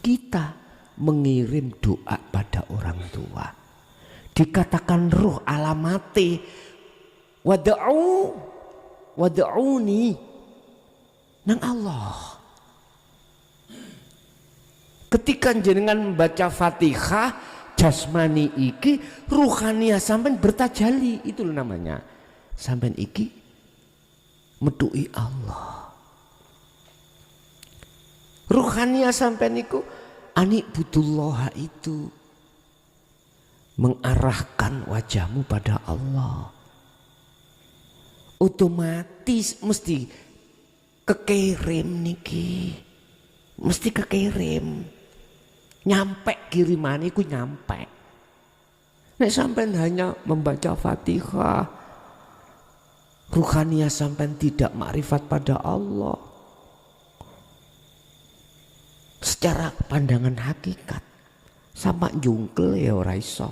kita mengirim doa pada orang tua. Dikatakan ruh alamati wad'uni nang Allah. Ketika jenengan membaca Fatihah jasmani iki ruhania sampean bertajali, itu namanya sampean iki medui Allah. Ruhania sampean iku anikbudullah, itu mengarahkan wajahmu pada Allah. Otomatis mesti kekirim niki, mesti kekirim, nyampe kiriman iku nyampe. Nek sampean hanya membaca Fatihah, ruhania sampean tidak makrifat pada Allah secara pandangan hakikat, sama jungkel ya ora iso.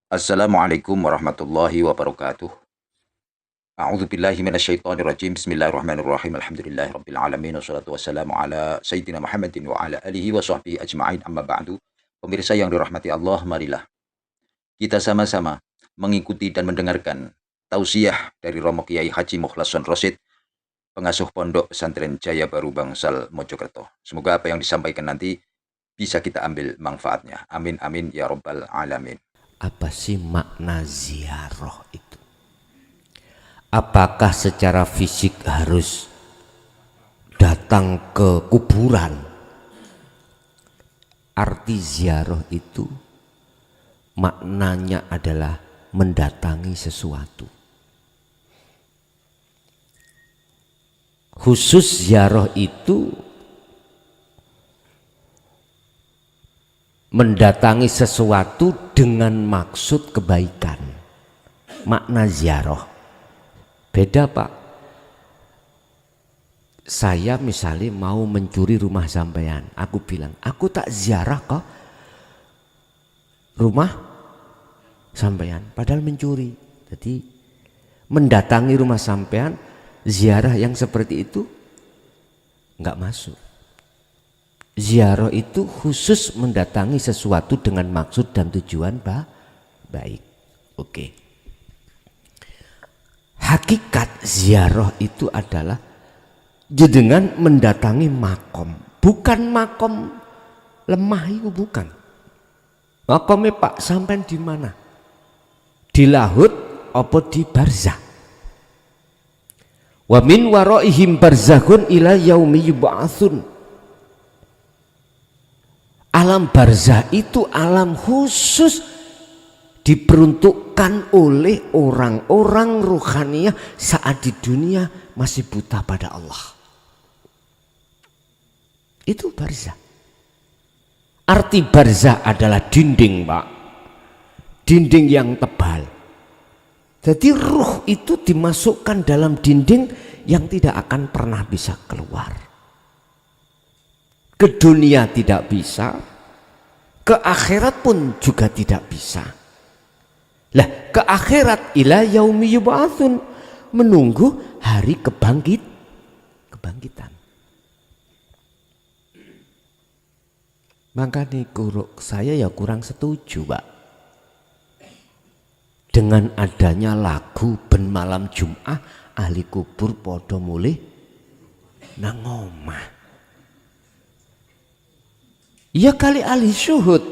Assalamualaikum warahmatullahi wabarakatuh. A'udzu billahi minasyaitonir rajim. Bismillahirrahmanirrahim. Alhamdulillahirabbil alamin wassalatu wassalamu ala sayyidina Muhammadin wa ala alihi wa sahbihi ajma'in. Amma ba'du. Pemirsa yang dirahmati Allah, marilah kita sama-sama mengikuti dan mendengarkan tausiah dari Romo Kiai Haji Mukhlason Rosyid, pengasuh Pondok Pesantren Jaya Baru Bangsal Mojokerto. Semoga apa yang disampaikan nanti bisa kita ambil manfaatnya. Amin amin ya rabbal alamin. Apa sih makna ziarah itu? Apakah secara fisik harus datang ke kuburan? Arti ziarah itu maknanya adalah mendatangi sesuatu. Khusus ziarah itu mendatangi sesuatu dengan maksud kebaikan. Makna ziarah beda, Pak. Saya misalnya mau mencuri rumah sampean, aku bilang aku tak ziarah kok rumah sampean, padahal mencuri. Jadi mendatangi rumah sampean, ziarah yang seperti itu nggak masuk. Ziarah itu khusus mendatangi sesuatu dengan maksud dan tujuan baik. Oke. Hakikat ziarah itu adalah dengan mendatangi makom, bukan makom lemah itu, bukan. Makomnya Pak sampean di mana? Di lahut apa di barzah? Wa min waraihim barzakhun ila yaumi yub'atsun. Alam barzah itu alam khusus diperuntukkan oleh orang-orang ruhaniyah saat di dunia masih buta pada Allah. Itu barzah. Arti barzah adalah dinding, Pak. Dinding yang tebal. Jadi ruh itu dimasukkan dalam dinding yang tidak akan pernah bisa keluar. Ke dunia tidak bisa, ke akhirat pun juga tidak bisa. Lah, ke akhirat ila yaumi yub'atsun, menunggu hari kebangkitan. Maka nih saya ya kurang setuju, Pak, dengan adanya lagu ben malam Jum'ah ahli kubur podo mulih nang omah. Ya kali ahli syuhud,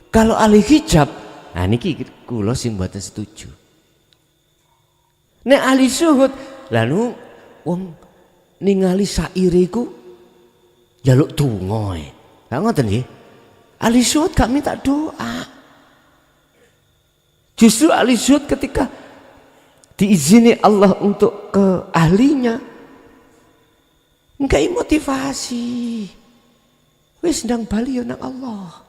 kalau ahli hijab, nah niki kula sing mboten setuju. Nek ahli syuhud, lalu wong ningali saire iku njaluk donga. Lah ngoten nggih. Ahli syuhud gak minta doa. Justru ahli syuhud ketika diizini Allah untuk ke ahlinya, enggak motivasi. Wis ndang bali ya nang Allah.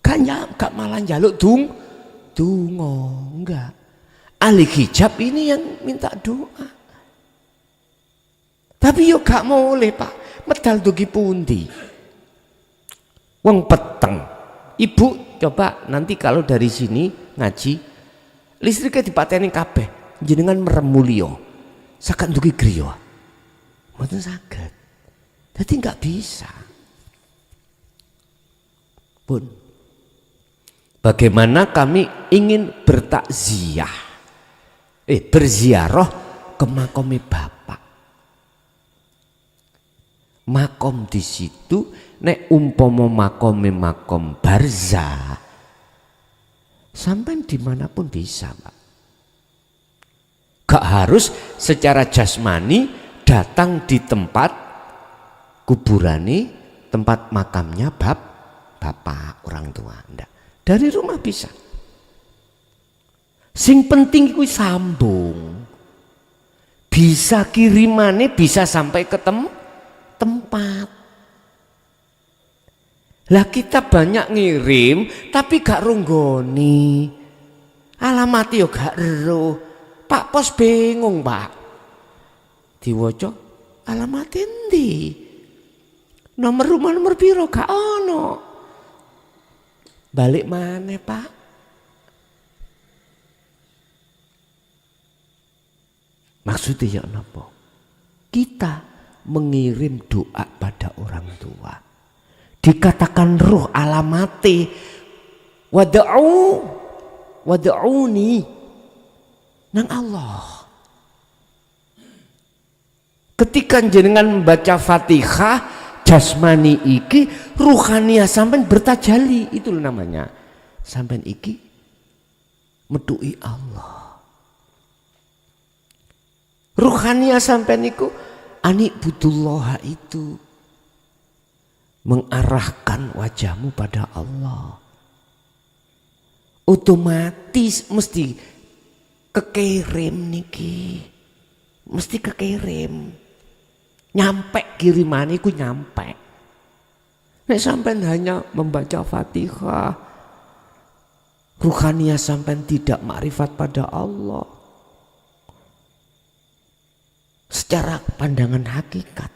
Gak malah njaluk donga, enggak. Ahli hijab ini yang minta doa. Tapi yo gak boleh, Pak. Medal dugi pundi? Wong peteng. Ibu coba nanti kalau dari sini ngaji, Listrike dipateni kabeh, jenengan merem mulya. Saged ndugi griya. Mboten saged. Jadi nggak bisa. Pun. Bagaimana kami ingin bertakziah, berziarah ke makome bapak. Makom di situ nek umpama makome makom barzah, sampai dimanapun bisa, Pak. Gak harus secara jasmani datang di tempat kuburani, tempat makamnya bapak orang tua. Ndak. Dari rumah bisa. Sing penting kuwi sambung. Bisa kirimane bisa sampai ke tempat. Lah kita banyak ngirim tapi gak runggoni. Alamat yo gak eruh. Pak Pos bingung, Pak. Diwaca alamat endi? Nomor rumah nomor piro gak ono. Balik mana, Pak? Maksudnya ya napa? Kita mengirim doa pada orang tua. Dikatakan ruh alamati wad'uni nang Allah. Ketika jenengan membaca Fatihah jasmani iki ruhania sampean bertajali, itu namanya. Sampean iki medui Allah. Ruhania sampean iku anikbudullah itu mengarahkan wajahmu pada Allah. Otomatis mesti kekirim niki. Mesti kekirim. Nyampe kiriman iku nyampe. Nek sampean hanya membaca Fatihah, ruhania sampean tidak makrifat pada Allah. Secara pandangan hakikat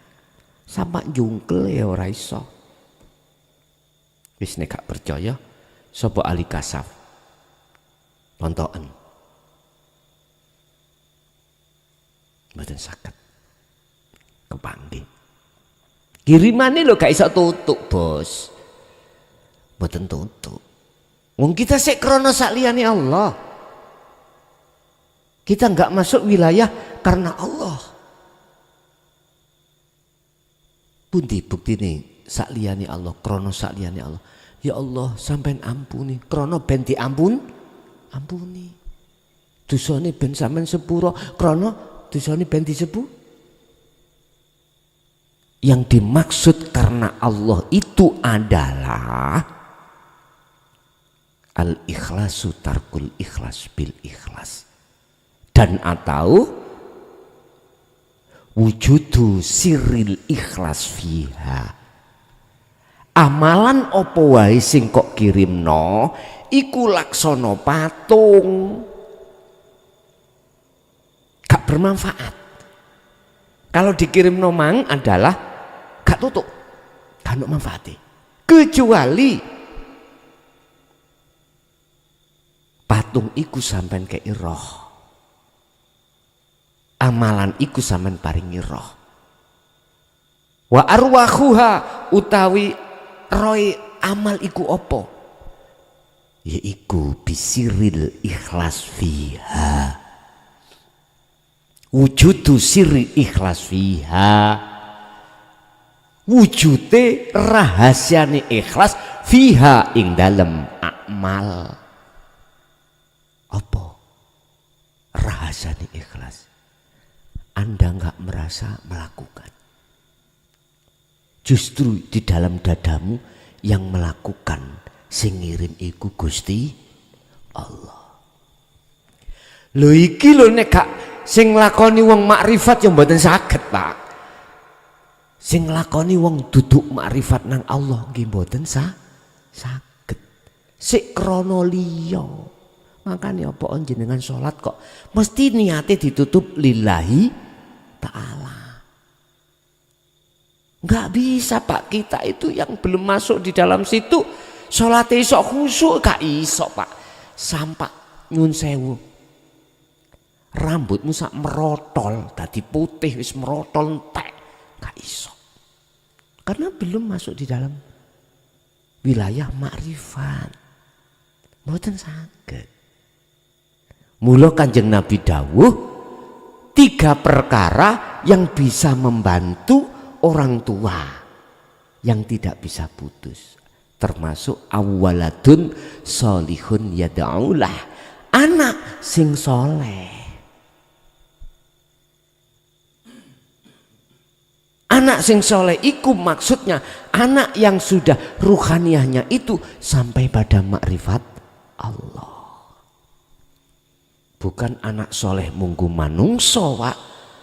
sama jungkel ya ora iso. Wis nek gak percaya sapa ahli kasaf. Tontonan. Mboten saged. Kepanggih. Kirimane lho gak iso tutuk, Bos. Mboten tutuk. Wong kita sik krana sakliyane Allah. Kita enggak masuk wilayah karena Allah. Pundi buktine sakliyane Allah, krana sakliyane Allah. Ya Allah, sampean ampuni, krana ben ampuni. Dosane ben sampean sepura, krana dosane ben disepuro. Yang dimaksud karena Allah itu adalah al-ikhlasu tarkul ikhlas bil ikhlas, dan atau wujudu sirril ikhlas fiha. Amalan opo wae sing kok kirimno iku laksana patung, gak bermanfaat. Kalau dikirimno mang adalah gak tutup, gak ono manfaate. Kecuali patung iku sampean kei roh. Amalan iku sampean paringi roh. Wa arwahuha utawi roy amal iku opo? Yaiku bisiril ikhlas fiha. Wujudu sirri ikhlas fiha. Wujude rahasiane ikhlas fiha ing dalem amal. Apa rahasiane ikhlas? Anda enggak merasa melakukan. Justru di dalam dadamu yang melakukan, sing ngirim iku Gusti Allah. Lho iki lho nek gak sing nglakoni wong makrifat yang mboten saged, Pak. Sing nglakoni wong duduk makrifat nang Allah nggih mboten saged. Sik krana liya. Makane apa jenengan salat kok mesti niate ditutup lillahi ta'ala. Enggak bisa, Pak. Kita itu yang belum masuk di dalam situ salat iso khusyuk gak iso, Pak. Sampak nyun sewu. rambutmu sak merotol dadi putih wis merotol entek gak iso, karena belum masuk di dalam wilayah makrifat. Mboten saged. Mula Kanjeng Nabi dawuh 3 perkara yang bisa membantu orang tua yang tidak bisa putus, termasuk awaladun solihun yad'ulah, anak sing soleh. Anak sing soleh iku maksudnya anak yang sudah ruhaniyahnya itu sampai pada makrifat Allah. Bukan anak soleh munggu manungso wak,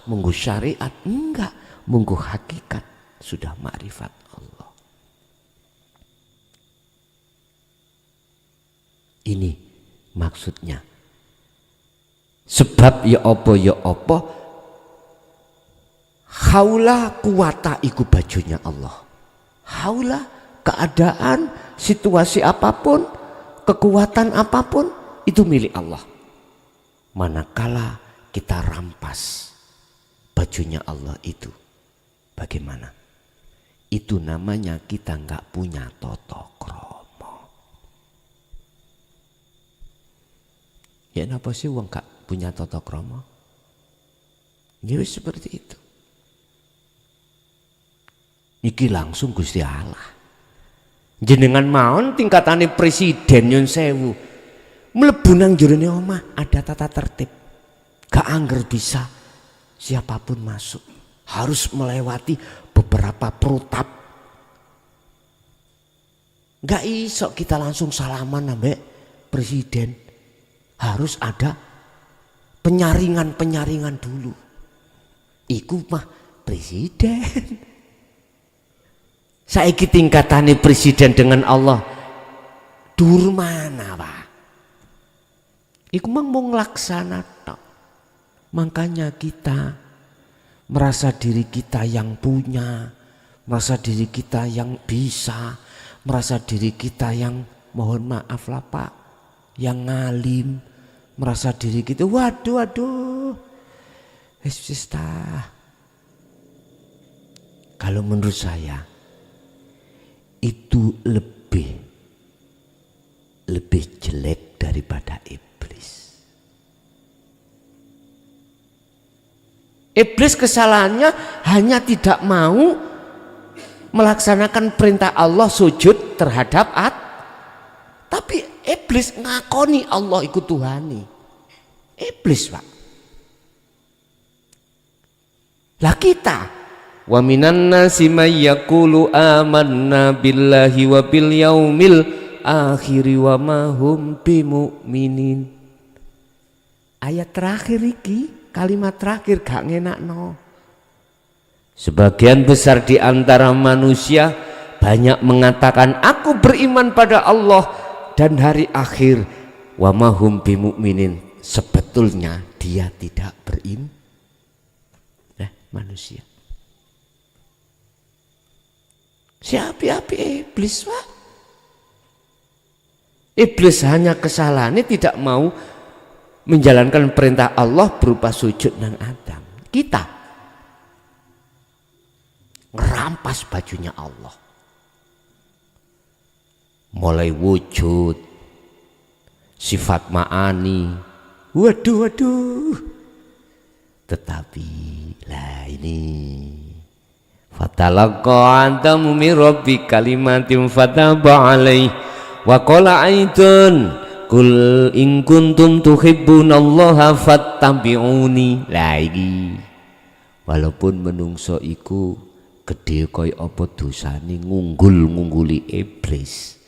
munggu syariat, enggak, munggu hakikat sudah makrifat Allah. Ini maksudnya. Sebab ya apa haula kuwata iku bajunya Allah. Haula, keadaan, situasi apapun, kekuatan apapun itu milik Allah. Manakala kita rampas bajunya Allah itu, bagaimana? Itu namanya kita nggak punya tata krama. Ya napa sih wong gak punya tata krama? Ya seperti itu. Iki langsung Gusti Allah. Jenengan mawon tingkatane presiden nyun sewu. Mlebu nang jerone omah ada tata tertib. Gak angger bisa siapapun masuk. Harus melewati beberapa protap. Gak iso kita langsung salaman ambek presiden. Harus ada penyaringan dulu. Iku mah presiden. Saiki tingkatane presiden dengan Allah dur mana Pak? Iku mang mau nglaksana tok. Makanya kita merasa diri kita yang punya, merasa diri kita yang bisa, merasa diri kita yang mohon maaf lah Pak, yang ngalim, merasa diri kita waduh wis tah. Kalau menurut saya itu lebih jelek daripada iblis. Iblis kesalahannya hanya tidak mau melaksanakan perintah Allah sujud terhadap tapi iblis ngakoni Allah ikut Tuhani. Iblis Pak. Lah kita wa minan nasi may yaqulu amanna billahi wa bil yaumil akhir wa ma hum bimu'minin. Ayat terakhir iki, kalimat terakhir gak ngenakno. Sebagian besar di antara manusia banyak mengatakan aku beriman pada Allah dan hari akhir, wa ma hum bimu'minin. Sebetulnya dia tidak beriman. Manusia. Siapa iblis Pak? Iblis hanya kesalahannya tidak mau menjalankan perintah Allah berupa sujud nang Adam. Kita ngerampas bajunya Allah. Mulai wujud, sifat ma'ani. Waduh. Tetapi lah ini fatalaqa Adamu min rabbi kalimatin fataba alaih wa qala aidun kul in kuntum tuhibbunallaha fattabi'uni. Lagi walaupun menungso iku gede kaya apa dosane ngungguli iblis.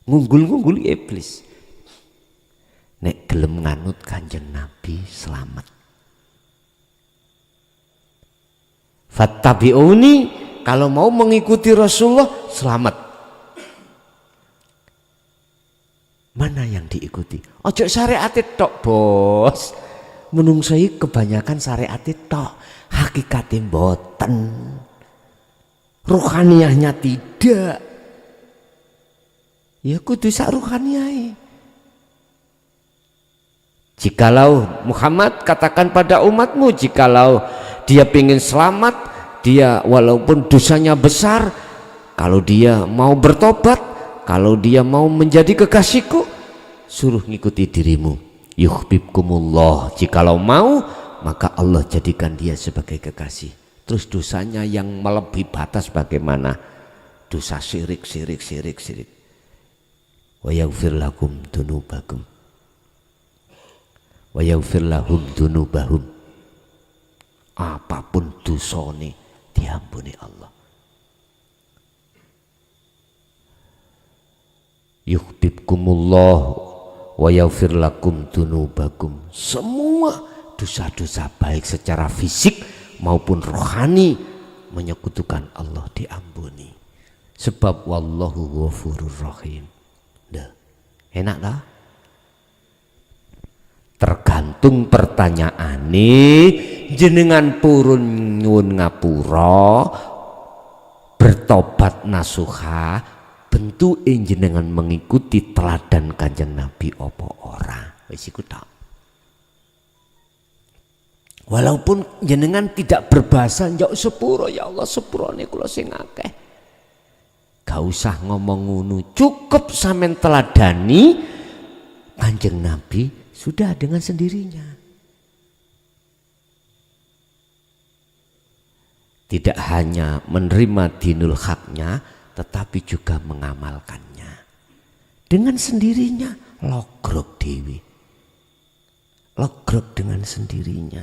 Ngungguli iblis. Nek gelem nganut Kanjeng Nabi selamat. Fattabi'uni, kalau mau mengikuti Rasulullah selamat. Mana yang diikuti? Ojo syariat tok bos. Menungsai kebanyakan syariat tok, hakikatnya mboten. Ruhaniyahnya tidak. Ya kudu sak ruhaniyah. Jikalau Muhammad katakan pada umatmu, jikalau dia ingin selamat, dia walaupun dosanya besar, kalau dia mau bertobat, kalau dia mau menjadi kekasihku, suruh ngikuti dirimu. Yuhibbukumullah. Jikalau mau, maka Allah jadikan dia sebagai kekasih. Terus dosanya yang melebihi batas bagaimana? Dosa syirik. Wa yaghfir lakum dunubakum wa yaghfir lahum dunubahum. Apapun dosane diampuni Allah. Yuhibbukumullah wa yaghfir lakum dunubakum. Semua dosa-dosa baik secara fisik maupun rohani menyekutukan Allah diampuni. Sebab wallahu ghafurur rahim. Dah. Enak dah? Tergantung pertanyaane, jenengan purun nyuwun ngapura, bertobat nasuha, bentuke jenengan mengikuti teladan Kanjeng Nabi apa ora. Wis iku tok. Walaupun jenengan tidak berbahasa njok sepuro, ya Allah sepurone kula sing akeh. Gak usah ngomong ngono, cukup sampean teladani Kanjeng Nabi sudah dengan sendirinya. Tidak hanya menerima dinul haknya, tetapi juga mengamalkannya. Dengan sendirinya logrok dewi. Logrok dengan sendirinya.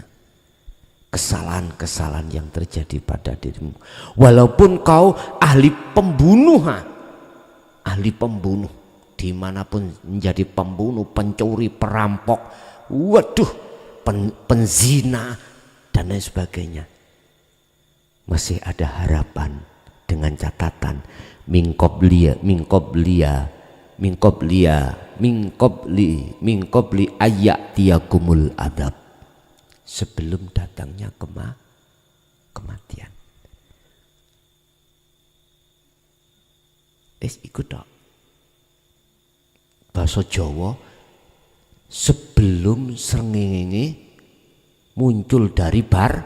Kesalahan-kesalahan yang terjadi pada dirimu. Walaupun kau ahli pembunuh, dimanapun menjadi pembunuh, pencuri, perampok, waduh, penzina dan lain sebagainya, masih ada harapan dengan catatan min qabli ayyatiyakumul adab, sebelum datangnya kematian. Ikut dok. Bahasa Jawa, sebelum srengenge muncul dari barat,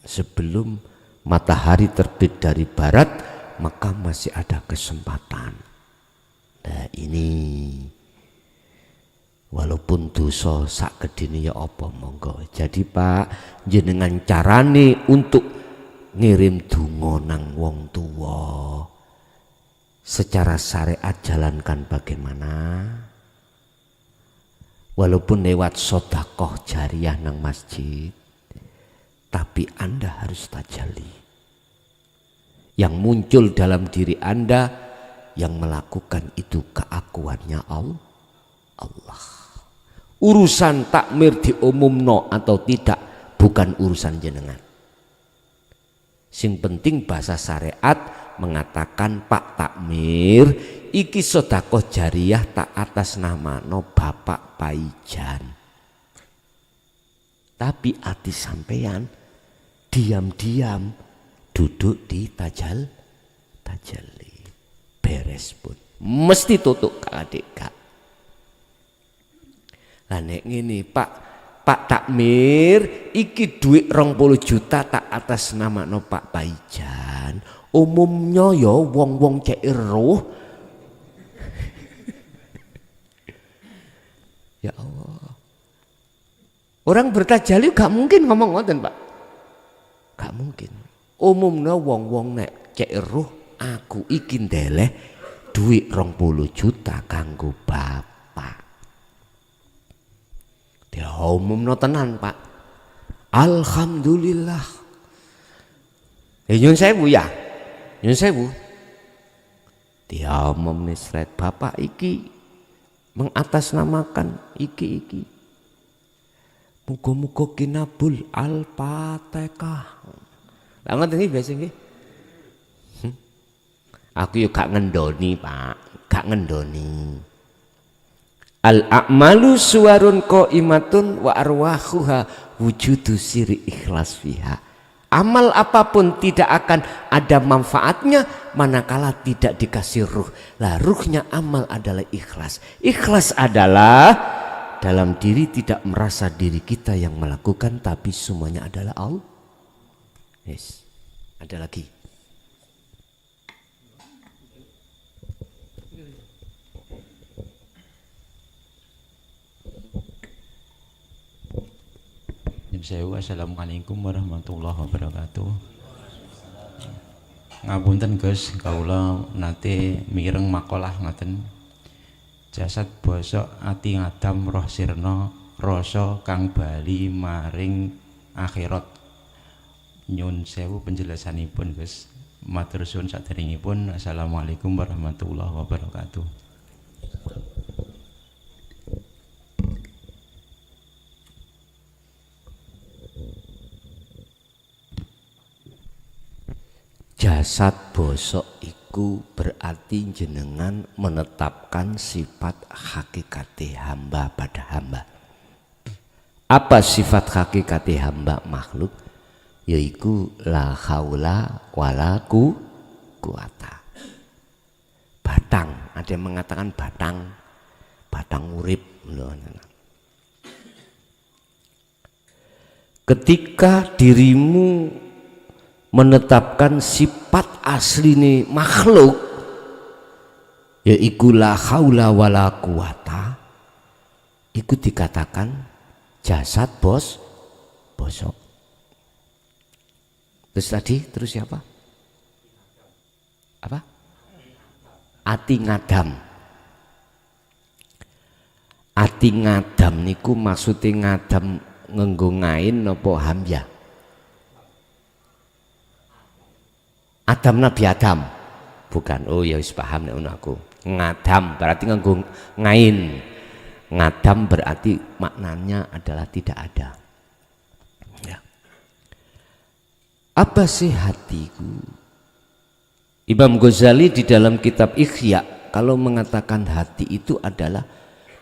sebelum matahari terbit dari barat, maka masih ada kesempatan. Nah ini walaupun dosa sak gedene ya apa monggo. Jadi Pak, jenengan carane untuk ngirim donga nang wong tuwa secara syariat jalankan bagaimana? Walaupun lewat sedekah jariyah nang masjid, tapi Anda harus tajalli. Yang muncul dalam diri Anda, yang melakukan itu keakuannya Allah. Urusan takmir diumumno atau tidak bukan urusan jenengan. Sing penting bahasa syariat mengatakan Pak Takmir iki sedekah jariyah tak atas nama no Bapak Paijan. Tapi ati sampeyan diam-diam duduk di tajalli. Beres pun mesti tutup adik kak. Lah nek ngene Pak Takmir iki duit 20 juta tak atas nama no Pak Paijan. Umumnya ya wong-wong cek roh. Ya Allah. Orang bertajalli gak mungkin ngomong ngoten, Pak. Gak mungkin. Umumnya wong-wong nek cek roh, aku iki ndeleh duit 20 juta kanggo bapak. Dia umumnya tenan, Pak. Alhamdulillah. Nyun sewu ya. Nyun sewu. Dia umum nisret bapak iki mengatasnamakan iki. Muga-muga kinabul al-Fatihah. Lah ngoten iki biasa nggih. Aku yo gak ngendoni, Pak. Gak ngendoni. Al-a'malu suwarun qaimatun wa arwahuha wujudu siri ikhlas fiha. Amal apapun tidak akan ada manfaatnya manakala tidak dikasih ruh. Lah ruhnya amal adalah ikhlas. Ikhlas adalah dalam diri tidak merasa diri kita yang melakukan, tapi semuanya adalah Allah. Yes. Ada lagi. Assalamualaikum warahmatullahi wabarakatuh. Ngapunten Gus, kaula nate mireng makalah ngaten. Jasad bosok ati ngadam roh sirna rasa kang bali maring akhirat. Nyun sewu penjelasanipun Gus. Matur suwun saderengipun. Assalamualaikum warahmatullahi wabarakatuh. Jasad bosok iku berarti jenengan menetapkan sifat hakikati hamba pada hamba. Apa sifat hakikati hamba makhluk? Yaitu la haula wala quwata. Batang, ada yang mengatakan batang urip. Ketika dirimu menetapkan sifat asline makhluk, yaitu la haula wala quwata, itu dikatakan jasad bosok. Terus tadi terus siapa? Apa? Ati ngadam. Ati ngadam niku maksudnya ngadam ngenggo ngain napa hamzah? Adam Nabi Adam bukan. Oh ya wis paham nek aku. Ngadam berarti nganggo ngain. Ngadam berarti maknanya adalah tidak ada. Ya. Apa sih hatiku? Imam Ghazali di dalam kitab Ihya kalau mengatakan hati itu adalah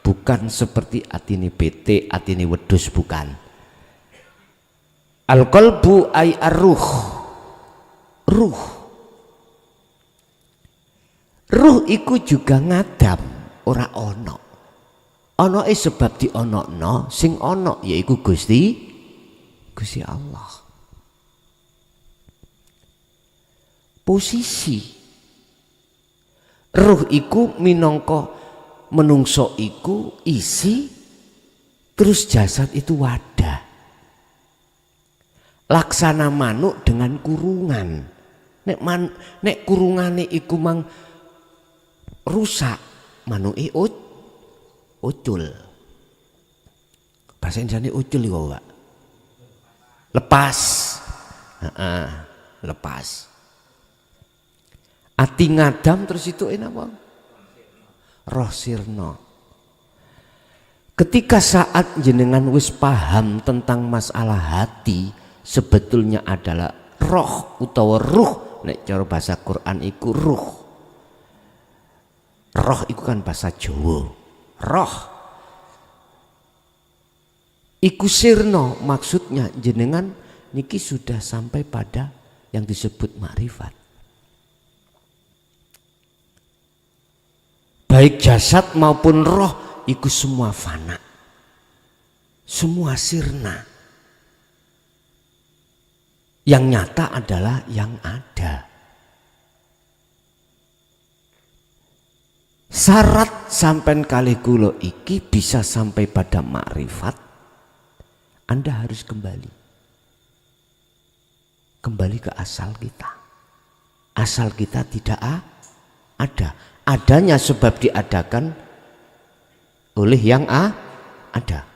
bukan seperti atine PT, atine wedhus, bukan. Al-qalbu ay ar-ruh. Ruh iku juga ngadam, ora ono. Ono sebab di ono no, sing ono yaiku Gusti Allah. Posisi ruh iku minangka menungso iku isi, terus jasad itu wadah. Laksana manuk dengan kurungan. Nek kurungane iku mang rusak, manuke ucul. Bahasa Indonesia ucul iku, Pak. Lepas. Lepas. Ati ngadam terus itu apa? Roh sirna. Ketika saat jenengan wis paham tentang masalah hati, sebetulnya adalah roh utawa ruh. Nek cara bahasa Quran iku ruh. Roh itu kan bahasa Jawa. Roh iku sirna, maksudnya jenengan niki sudah sampai pada yang disebut makrifat. Baik jasad maupun roh iku semua fana, semua sirna. Yang nyata adalah yang ada. Syarat sampai kali kula iki bisa sampai pada makrifat, Anda harus kembali ke asal kita. Asal kita tidak ada. Adanya sebab diadakan oleh yang ada.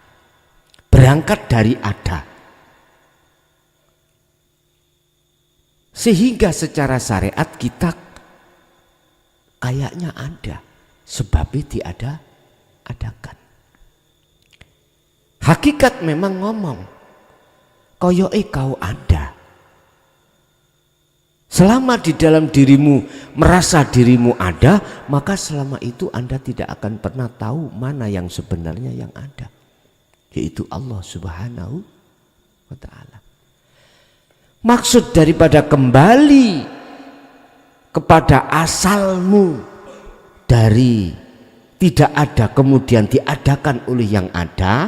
Berangkat dari ada. Sehingga secara syariat kita kayaknya ada. Sebabnya diadakan. Hakikat memang ngomong, koyoke kau ada. Selama di dalam dirimu merasa dirimu ada, maka selama itu Anda tidak akan pernah tahu mana yang sebenarnya yang ada, yaitu Allah Subhanahu wa ta'ala. Maksud daripada kembali kepada asalmu dari tidak ada kemudian diadakan oleh yang ada,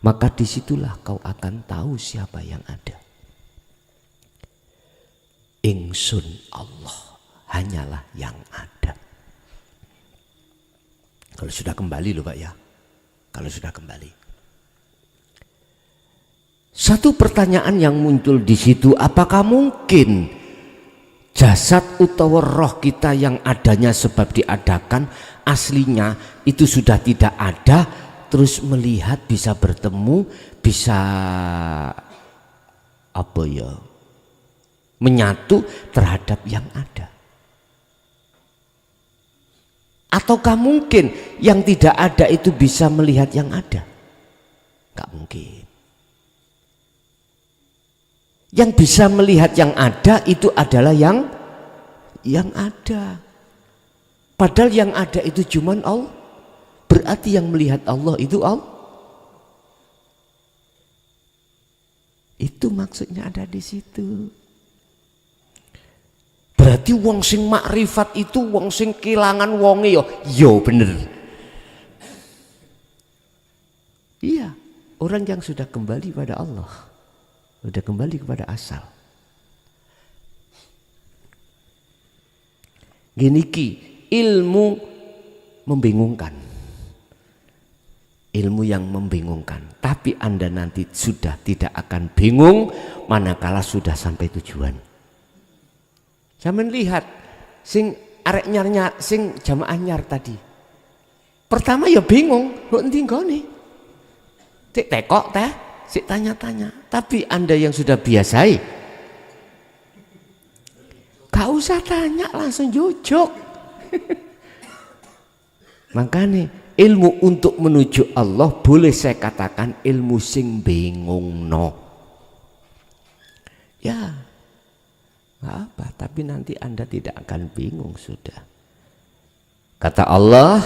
maka disitulah kau akan tahu siapa yang ada. Ingsun Allah hanyalah yang ada. Kalau sudah kembali loh Pak ya, kalau sudah kembali. Satu pertanyaan yang muncul di situ, apakah mungkin jasad utawa roh kita yang adanya sebab diadakan aslinya itu sudah tidak ada, terus melihat bisa bertemu, bisa apa ya, menyatu terhadap yang ada? Ataukah mungkin yang tidak ada itu bisa melihat yang ada? Gak mungkin. Yang bisa melihat yang ada itu adalah yang ada. Padahal yang ada itu cuman Allah. Berarti yang melihat Allah itu Allah. Itu maksudnya ada di situ. Berarti wong sing makrifat itu wong sing kelangan wonge yo bener. Iya, orang yang sudah kembali pada Allah, sudah kembali kepada asal. Gini ki, ilmu membingungkan. Ilmu yang membingungkan, tapi Anda nanti sudah tidak akan bingung manakala sudah sampai tujuan. Zaman lihat sing arek nyarnya sing jamaah nyar tadi. Pertama ya bingung, kok endi nggone? Cek tekok teh, sik tanya-tanya. Tapi Anda yang sudah biasai, gak usah tanya, langsung jujur. Makanya ilmu untuk menuju Allah boleh saya katakan ilmu sing bingung no. Ya, gak apa, tapi nanti Anda tidak akan bingung sudah. Kata Allah,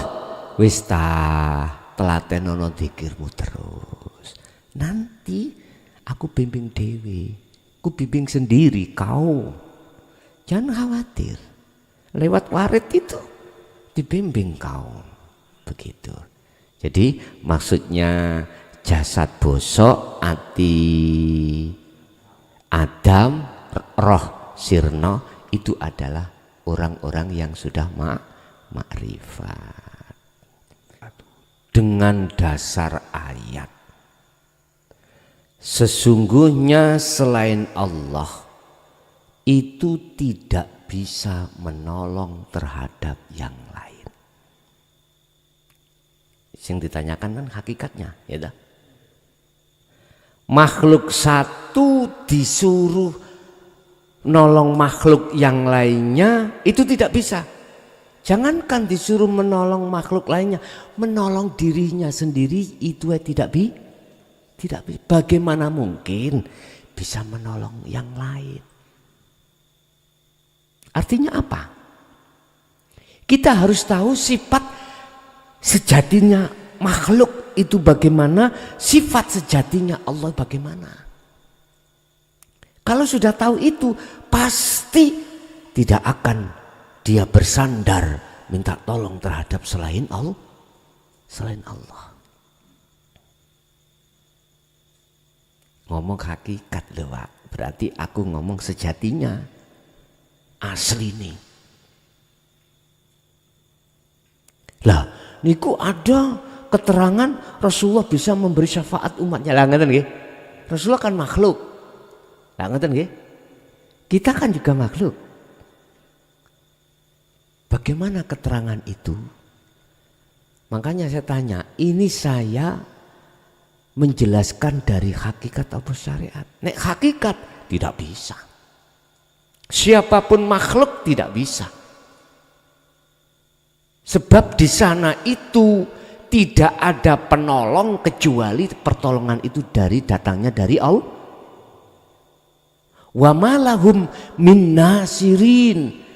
wis telatenono dzikirmu terus. Nanti aku bimbing dewi, aku bimbing sendiri kau. Jangan khawatir. Lewat warid itu dibimbing kau. Begitu. Jadi maksudnya jasad bosok, ati Adam, roh sirna itu adalah orang-orang yang sudah makrifat. Dengan dasar ayat, sesungguhnya selain Allah itu tidak bisa menolong terhadap yang lain. Yang ditanyakan kan hakikatnya, ya dah. Makhluk satu disuruh nolong makhluk yang lainnya itu tidak bisa. Jangankan disuruh menolong makhluk lainnya, menolong dirinya sendiri itu tidak bisa. Bagaimana mungkin bisa menolong yang lain? Artinya apa? Kita harus tahu sifat sejatinya makhluk itu bagaimana, sifat sejatinya Allah bagaimana. Kalau sudah tahu itu, pasti tidak akan dia bersandar minta tolong terhadap selain Allah. Ngomong hakikat loh Pak, berarti aku ngomong sejatinya, asli nih. Lah, niku ada keterangan Rasulullah bisa memberi syafaat umatnya. Lah ngeten nggih. Rasulullah kan makhluk. Lah ngeten nggih. Kita kan juga makhluk. Bagaimana keterangan itu? Makanya saya tanya, ini saya menjelaskan dari hakikat atau syariat. Nek hakikat tidak bisa. Siapapun makhluk tidak bisa. Sebab di sana itu tidak ada penolong kecuali pertolongan itu datangnya dari Allah. Wa malahum min nasirin,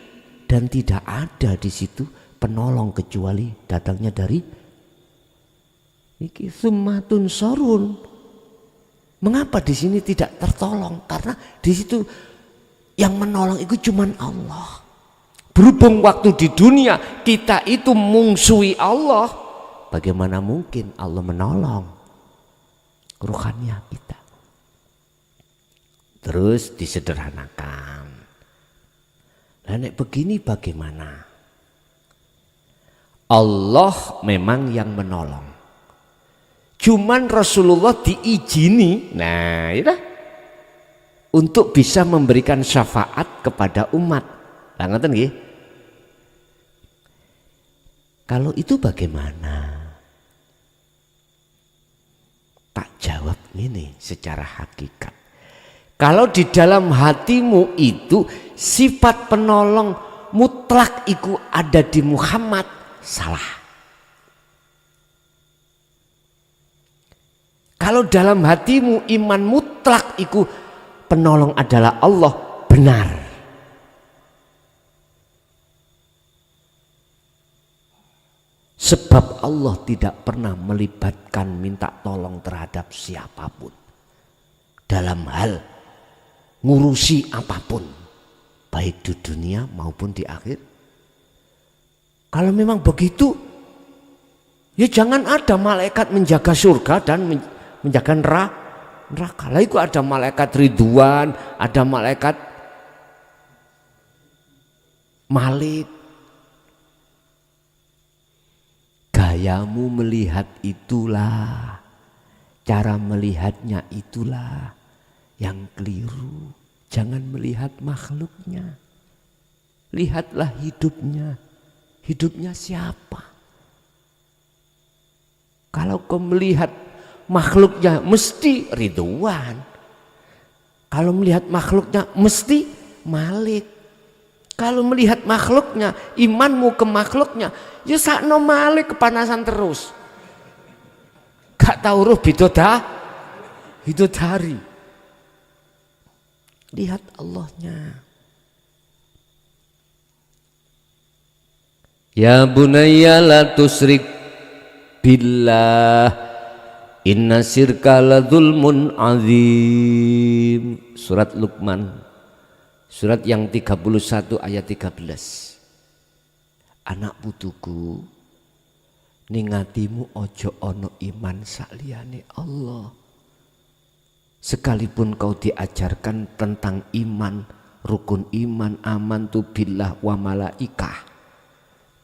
dan tidak ada di situ penolong kecuali datangnya dari iki summatun sorun. Mengapa di sini tidak tertolong? Karena di situ yang menolong itu cuma Allah. Berhubung waktu di dunia kita itu mungsuhi Allah, bagaimana mungkin Allah menolong ruhannya kita? Terus disederhanakan. Lah nek begini bagaimana? Allah memang yang menolong. Cuman Rasulullah diizini, nah itu untuk bisa memberikan syafaat kepada umat. Lah ngoten nggih. Kalau itu bagaimana? Tak jawab ini secara hakikat. Kalau di dalam hatimu itu sifat penolong mutlak itu ada di Muhammad, salah. Kalau dalam hatimu iman mutlak itu penolong adalah Allah, benar. Sebab Allah tidak pernah melibatkan minta tolong terhadap siapapun dalam hal ngurusi apapun, baik di dunia maupun di akhir. Kalau memang begitu, ya jangan ada malaikat menjaga surga dan menjaga neraka. Lah itu ada malaikat Ridwan, ada malaikat Malik. Gayamu melihat itulah, cara melihatnya itulah yang keliru. Jangan melihat makhluknya, lihatlah hidupnya. Hidupnya siapa? Kalau kau melihat makhluknya mesti Ridwan, kalau melihat makhluknya mesti Malik. Kalau melihat makhluknya, imanmu ke makhluknya, ya sakno Malik kepanasan terus. Gak tahu ruh bidodari. Lihat Allahnya. Ya bunayya la tusrik billah, inna syirka la dzulmun azim. Surat Luqman. Surat yang 31 ayat 13. Anak putuku, ningatimu ojo ono iman saliyane Allah. Sekalipun kau diajarkan tentang iman, rukun iman, amantu billah wa malaikah,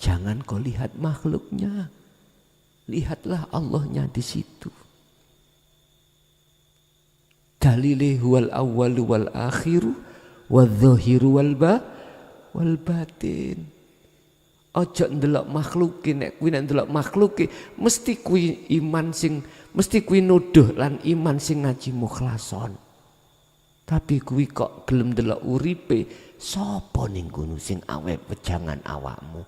jangan kau lihat makhluknya, lihatlah Allahnya di situ. Dalile huwal awwalu wal akhiru wadzahiru wal batin. Ojo ndelok makhluke, nek kuwi nek ndelok makhluke mesti kuwi iman sing mesti kuwi nuduh lan iman sing ngaji mukhlason. Tapi kuwi kok gelem ndelok uripe, sapa ning kono sing awet wejangan awakmu?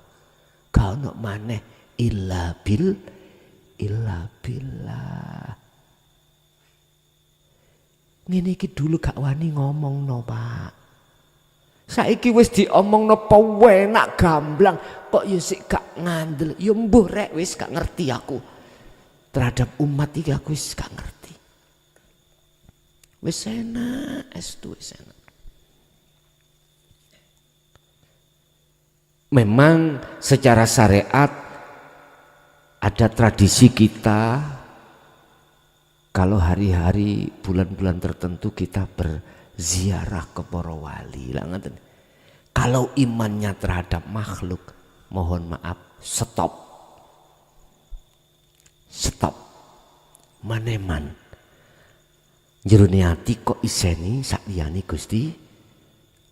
Ga ono maneh illa billah. Ngene iki dulu gak wani ngomongno, Pak. Saiki wis diomongno penak gamblang, kok ya sik gak ngandel. Ya mbuh rek wis gak ngerti aku. Terhadap umat iki aku wis gak ngerti. Wis enak, wis enak. Memang secara syariat ada tradisi kita, kalau hari-hari bulan-bulan tertentu kita berziarah ke para wali. Kalau imannya terhadap makhluk, mohon maaf, stop. Maneman jero ati kok iseni sakliyane Gusti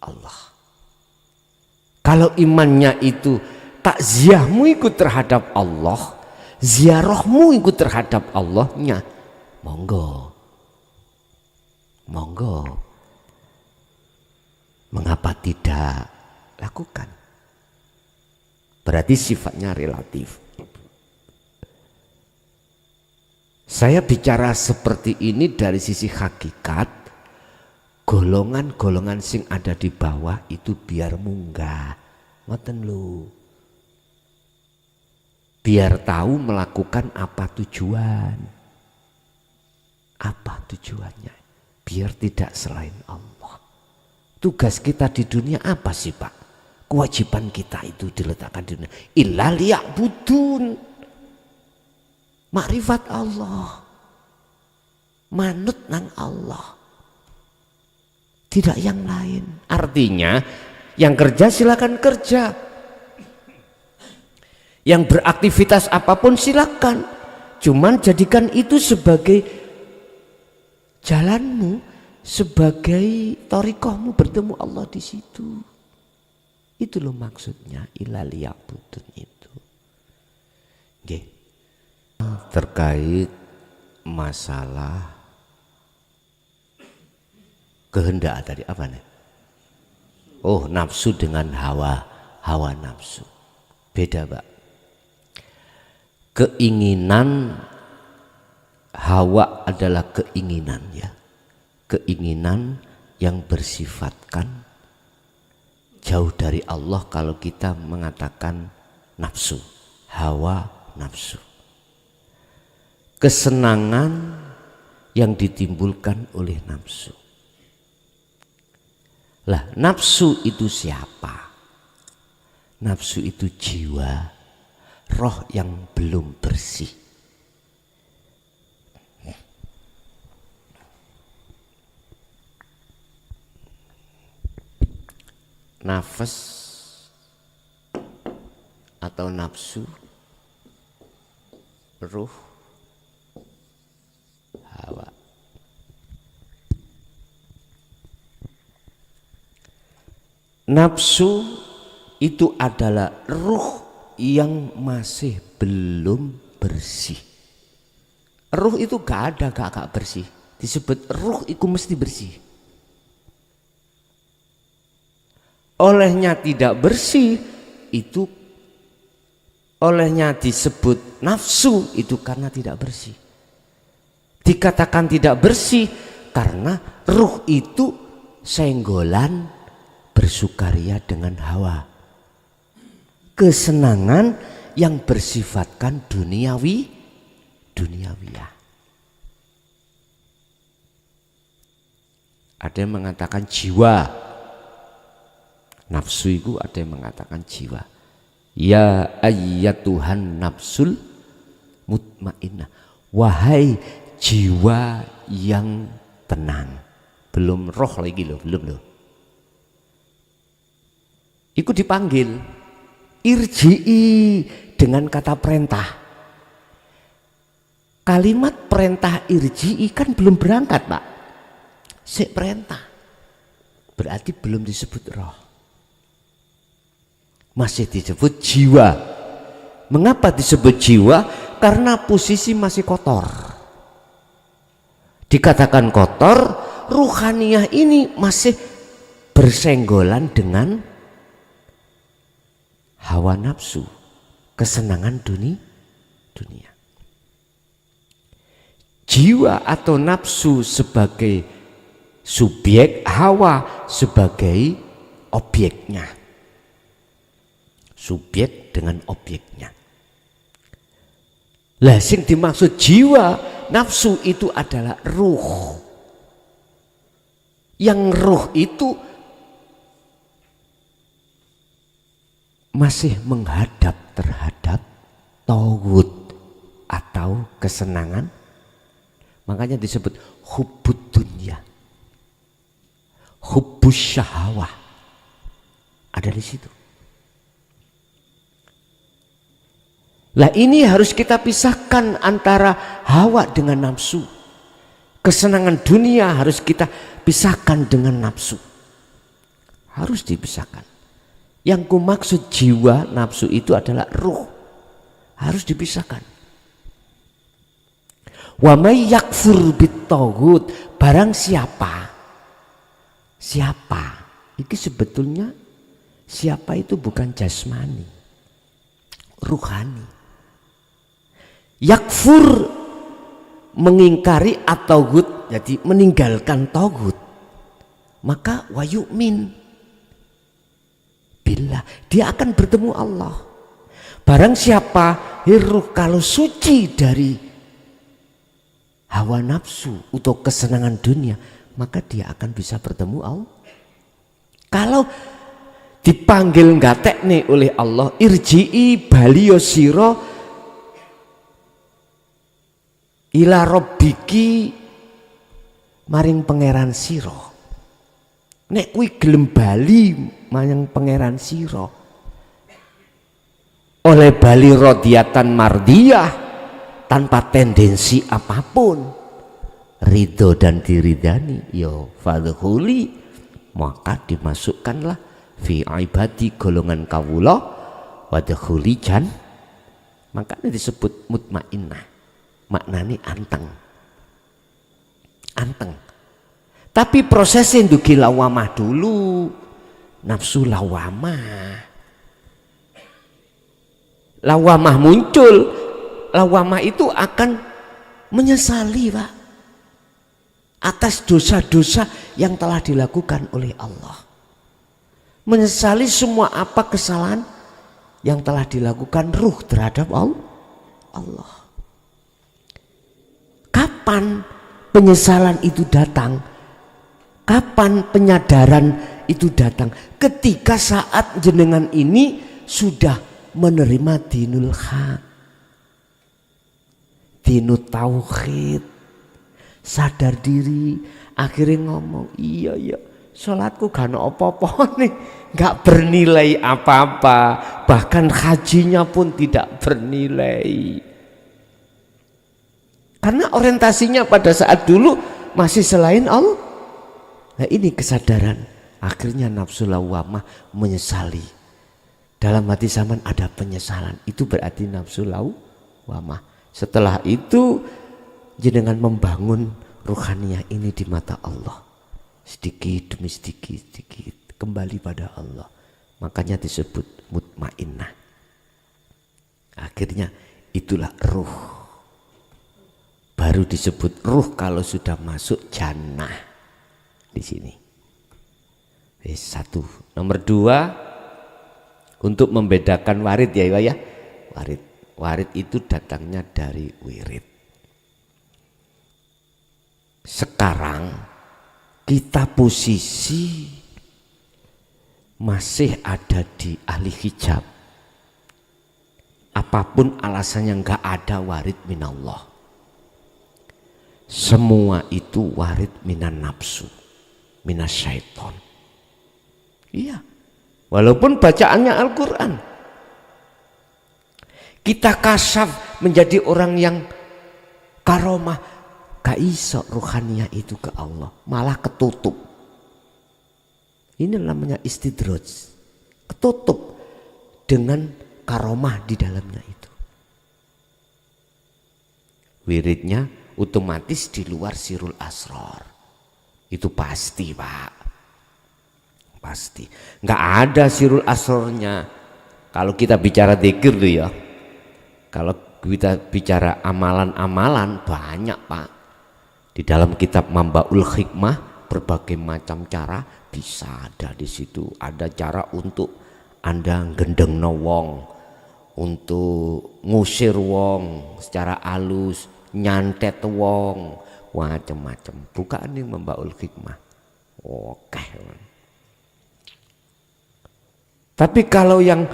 Allah. Kalau imannya itu takziahmu ikut terhadap Allah, ziarahmu ikut terhadap Allahnya, monggo. Mengapa tidak lakukan? Berarti sifatnya relatif. Saya bicara seperti ini dari sisi hakikat. Golongan-golongan sing ada di bawah itu biar munggah. Ngoten lho. Biar tahu melakukan apa tujuan. Apa tujuannya? Biar tidak selain Allah. Tugas kita di dunia apa sih, Pak? kewajiban kita itu diletakkan di dunia. Illa liya'budun, makrifat Allah, manut nang Allah, tidak yang lain. Artinya yang kerja silakan kerja, yang beraktivitas apapun silakan, cuman jadikan itu sebagai jalanmu, sebagai thariqahmu bertemu Allah di situ. Itu loh maksudnya illa liya'budun itu. Nggih. Terkait masalah kehendak tadi apa nih? Oh, nafsu dengan hawa nafsu. Beda, Pak. Keinginan hawa adalah keinginan ya. Keinginan yang bersifatkan jauh dari Allah kalau kita mengatakan nafsu, hawa nafsu. Kesenangan yang ditimbulkan oleh nafsu. Lah, nafsu itu siapa? Nafsu itu jiwa, roh yang belum bersih. Nafas atau nafsu, ruh, hawa. Nafsu itu adalah ruh yang masih belum bersih. Ruh itu gak ada gak bersih. Disebut ruh itu mesti bersih. Olehnya tidak bersih itu, olehnya disebut nafsu itu karena tidak bersih. Dikatakan tidak bersih karena ruh itu senggolan bersukaria dengan hawa, kesenangan yang bersifatkan duniawiyah. Ada yang mengatakan jiwa, nafsu itu ada yang mengatakan jiwa. Ya ayyatuhan nafsul mutmainnah, wahai jiwa yang tenang. Belum roh lagi loh, belum loh. Ikut dipanggil irji'i dengan kata perintah. Kalimat perintah irji'i kan belum berangkat, Pak. Sik perintah. Berarti belum disebut roh. Masih disebut jiwa. Mengapa disebut jiwa? Karena posisi masih kotor. Dikatakan kotor, ruhaniyah ini masih bersenggolan dengan hawa nafsu, kesenangan dunia. Jiwa atau nafsu sebagai subjek, hawa sebagai objeknya. Subjek dengan objeknya. Lah sing dimaksud jiwa, nafsu itu adalah ruh. Yang ruh itu masih menghadap terhadap tauhid atau kesenangan. Makanya disebut hubbud dunya, hubbus syahwah. Ada di situ. Lah ini harus kita pisahkan antara hawa dengan nafsu. Kesenangan dunia harus kita pisahkan dengan nafsu. Harus dipisahkan. Yang ku maksud jiwa, nafsu itu adalah ruh. Harus dipisahkan. Wa may yakfur bit-taghut, barang siapa itu sebetulnya siapa itu bukan jasmani, ruhani. Yakfur mengingkari at-taghut, jadi meninggalkan taghut, maka wa yu'min billah, dia akan bertemu Allah. Barang siapa ruh kalau suci dari hawa nafsu untuk kesenangan dunia, maka dia akan bisa bertemu Allah. Kalau dipanggil gatekne oleh Allah, irji'i bali sira ila rabbiki maring pangeran sira. Nek kuwi gelem bali maring pangeran sira oleh bali rodiatan mardiyah tanpa tendensi apapun, ridho dan diridani, yo fadkhuli, maka dimasukkanlah fi ibadi golongan kawula wadkhuli jan, makanya disebut mutmainnah, maknane anteng. Anteng. Tapi prosesnya ndugi lawamah dulu, nafsu lawamah. Lawamah muncul, lawamah itu akan menyesali, Pak, atas dosa-dosa yang telah dilakukan oleh Allah. Menyesali semua apa kesalahan yang telah dilakukan ruh terhadap Allah. Kapan penyesalan itu datang? Kapan penyadaran itu datang? Ketika saat jenengan ini sudah menerima dinul haq, dinut tauhid, sadar diri, akhirnya ngomong, iya sholatku gak ada apa-apa nih, gak bernilai apa-apa, bahkan hajinya pun tidak bernilai. Karena orientasinya pada saat dulu masih selain Allah. Nah ini kesadaran, akhirnya nafsu lawamah menyesali. Dalam hati zaman ada penyesalan, itu berarti nafsu lawamah. Setelah itu jenengan membangun ruhaniyah ini di mata Allah, sedikit demi sedikit kembali pada Allah, makanya disebut mutmainnah. Akhirnya itulah ruh, baru disebut ruh kalau sudah masuk jannah di sini. Satu. Nomor dua, untuk membedakan warid ya, warid itu datangnya dari wirid. Sekarang kita posisi masih ada di ahli hijab, apapun alasannya nggak ada warid minallah, semua itu warid minan nafsu, minas syaiton. Iya, walaupun bacaannya Al-Quran, kita kasaf menjadi orang yang karomah, gak iso ruhaniyah itu ke Allah, malah ketutup. Ini namanya istidraj, ketutup dengan karomah di dalamnya itu. Wiridnya otomatis di luar sirul asrar, itu pasti, Pak, pasti. Nggak ada sirul asrarnya kalau kita bicara dzikir tuh ya. Kalau kita bicara amalan-amalan banyak, Pak. Di dalam kitab Mambaul Hikmah berbagai macam cara bisa ada di situ. Ada cara untuk Anda gendengno wong, untuk ngusir wong secara halus, nyantet wong, macam-macam. Bukaan ini Mambaul Hikmah. Oke. Tapi kalau yang